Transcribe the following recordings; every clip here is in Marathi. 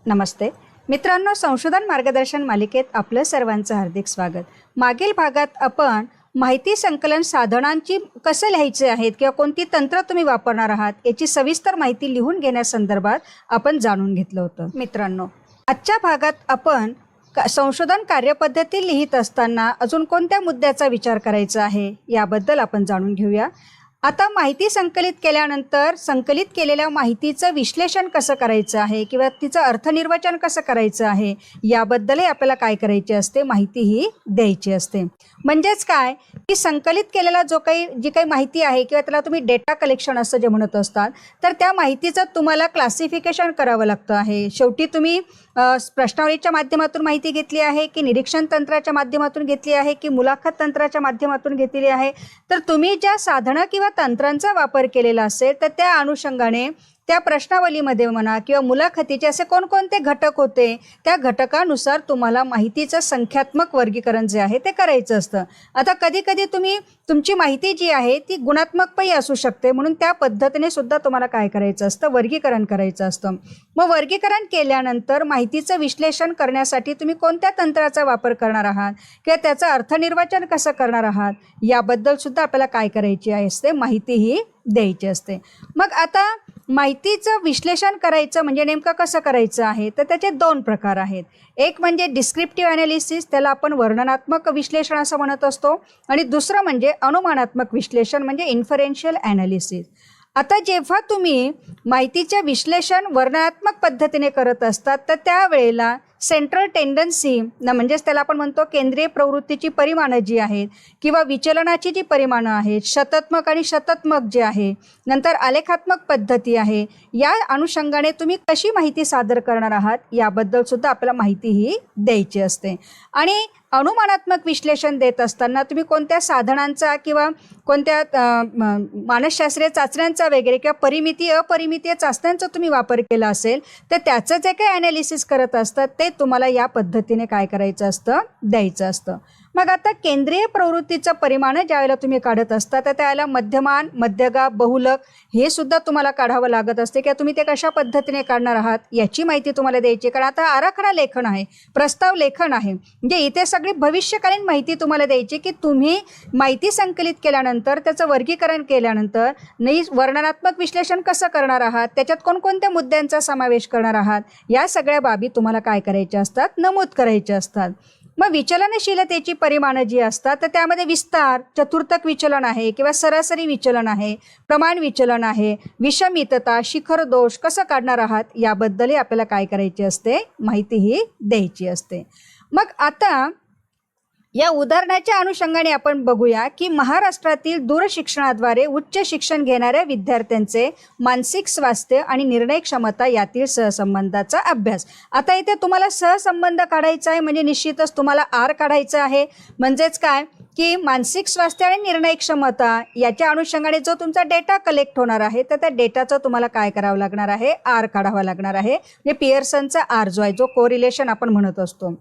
नमस्ते मित्रांनो, संशोधन मार्गदर्शन मालिकेत आपलं सर्वांचं हार्दिक स्वागत। मागील भागात आपण माहिती संकलन साधनांची कसं लिहायचे आहेत किंवा कोणती तंत्र तुम्ही वापरणार आहात याची सविस्तर माहिती लिहून घेण्यासंदर्भात आपण जाणून घेतलं होतं। मित्रांनो, आजच्या भागात आपण संशोधन कार्यपद्धती लिहित असताना अजून कोणत्या मुद्द्याचा विचार करायचा आहे याबद्दल आपण जाणून घेऊया। आता माहिती संकलित केल्यानंतर संकलित केलेल्या माहितीचं विश्लेषण कसं करायचं आहे किंवा तिचं अर्थनिर्वचन कसं करायचं आहे याबद्दलही आपल्याला काय करायचे असते, माहिती ही द्यायची असते। म्हणजेच काय की संकलित केलेला जी काही माहिती आहे किंवा त्याला तुम्ही डेटा कलेक्शन असं जे म्हणत असतात, तर त्या माहितीचं तुम्हाला क्लासिफिकेशन करावं लागतं आहे। शेवटी तुम्ही प्रश्नावलीच्या माध्यमातून माहिती घेतली आहे की निरीक्षण तंत्राच्या माध्यमातून घेतली आहे की मुलाखत तंत्राच्या माध्यमातून घेतली आहे, तर तुम्ही ज्या साधनं किंवा तंत्रांचा वापर केलेला असेल तर त्या अनुषंगाने त्या प्रश्नावलीमध्ये म्हणा किंवा मुलाखतीचे असे कोणकोणते घटक होते, त्या घटकानुसार तुम्हाला माहितीचं संख्यात्मक वर्गीकरण जे आहे ते करायचं असतं। आता कधी कधी तुमची माहिती जी आहे ती गुणात्मकही असू शकते, म्हणून त्या पद्धतीने सुद्धा तुम्हाला काय करायचं असतं, वर्गीकरण करायचं असतं। मग वर्गीकरण केल्यानंतर माहितीचं विश्लेषण करण्यासाठी तुम्ही कोणत्या तंत्राचा वापर करणार आहात किंवा त्याचं अर्थनिर्वचन कसं करणार आहात याबद्दल सुद्धा आपल्याला काय करायची असते, माहिती ही द्यायची असते। मग आता माहितीचं विश्लेषण करायचं म्हणजे नेमकं कसं करायचं आहे, तर त्याचे दोन प्रकार आहेत। एक म्हणजे डिस्क्रिप्टिव्ह ॲनालिसिस, त्याला आपण वर्णनात्मक विश्लेषण असं म्हणत असतो, आणि दुसरं म्हणजे अनुमानात्मक विश्लेषण म्हणजे इन्फरेन्शियल ॲनालिसिस। आता जेव्हा तुम्ही माहितीचे विश्लेषण वर्णनात्मक पद्धतीने करत असतात तर त्यावेळेला सेंट्रल टेंडन्सी म्हणजेच त्याला आपण म्हणतो केंद्रीय प्रवृत्तीची परिमाणं जी आहेत किंवा विचलनाची जी परिमाणं आहेत, शतात्मक आणि शतात्मक जे आहे, नंतर आलेखात्मक पद्धती आहे, या अनुषंगाने तुम्ही कशी माहिती सादर करणार आहात याबद्दल सुद्धा आपल्याला माहिती ही द्यायची असते। आणि अनुमानात्मक विश्लेषण देत असताना तुम्ही कोणत्या साधनांचा किंवा कोणत्या मानसशास्त्रीय चाचण्यांचा वगैरे किंवा परिमिती अपरिमितीय चाचण्यांचा तुम्ही वापर केला असेल तर त्याचं जे काही ॲनालिसिस करत असतात ते तुम्हाला या पद्धतीने काय करायचं असतं, द्यायचं असतं। मग आता केंद्रीय प्रवृत्तीचं परिमाण ज्यावेळेला तुम्ही काढत असता तर त्याला मध्यमान, मध्यगा, बहुलक हे सुद्धा तुम्हाला काढावं लागत असते किंवा तुम्ही ते कशा पद्धतीने काढणार आहात याची माहिती तुम्हाला द्यायची। कारण आता आराखडा लेखन आहे, प्रस्ताव लेखन आहे, म्हणजे इथे सगळी भविष्यकालीन माहिती तुम्हाला द्यायची की तुम्ही माहिती संकलित केल्यानंतर त्याचं वर्गीकरण केल्यानंतर वर्णनात्मक विश्लेषण कसं करणार आहात, त्याच्यात कोणकोणत्या मुद्द्यांचा समावेश करणार आहात, या सगळ्या बाबी तुम्हाला काय करायच्या असतात, नमूद करायच्या असतात। मग विचलनशीलतेची परिमाणं जी असतात तर त्यामध्ये विस्तार, चतुर्थक विचलन आहे किंवा सरासरी विचलन आहे, प्रमाण विचलन आहे, विषमितता, शिखर दोष कसं काढणार आहात याबद्दलही आपल्याला काय करायची असते, माहिती ही द्यायची असते। मग आता या उदाहरणाच्या अनुषंगाने आपण बघूया की महाराष्ट्रातील दूरशिक्षणाद्वारे उच्च शिक्षण घेणाऱ्या विद्यार्थ्यांचे मानसिक स्वास्थ्य आणि निर्णय क्षमता यातील सहसंबंधाचा अभ्यास। आता इथे तुम्हाला सहसंबंध काढायचा आहे म्हणजे निश्चितच तुम्हाला आर काढायचा आहे। म्हणजेच काय की मानसिक स्वास्थ्य आणि निर्णय क्षमता याच्या अनुषंगाने जो तुमचा डेटा कलेक्ट होणार आहे तर त्या डेटाचं तुम्हाला काय करावं लागणार आहे, आर काढावा लागणार आहे, म्हणजे पिअर्सनचा आर जो आहे, जो कोरिलेशन आपण म्हणत असतो।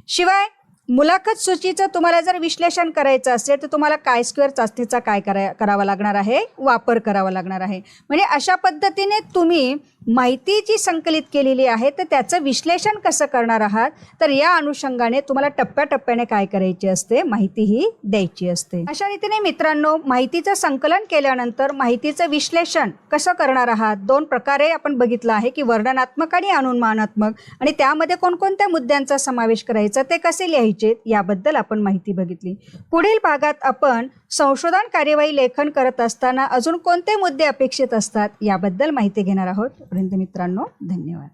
शिवाय मुलाखत सूचीचं तुम्हाला जर विश्लेषण करायचं असेल तर तुम्हाला काय स्क्वेअर चाचणीचा काय करावा लागणार आहे, वापर करावा लागणार आहे। म्हणजे अशा पद्धतीने तुम्ही माहिती जी संकलित केलेली आहे तर त्याचं विश्लेषण कसं करणार आहात, तर या अनुषंगाने तुम्हाला टप्प्याटप्प्याने काय करायची असते, माहिती ही द्यायची असते। अशा रीतीने मित्रांनो, माहितीचं संकलन केल्यानंतर माहितीचं विश्लेषण कसं करणार आहात, दोन प्रकारे आपण बघितलं आहे की वर्णनात्मक आणि अनुमानात्मक, आणि त्यामध्ये कोणकोणत्या मुद्द्यांचा समावेश करायचा, ते कसे लिहायचे याबद्दल आपण माहिती बघितली। पुढील भागात आपण संशोधन कार्यवाही लेखन करत असताना अजून कोणते मुद्दे अपेक्षित असतात याबद्दल माहिती घेणार आहोत। पर्यंत मित्रांनो, धन्यवाद।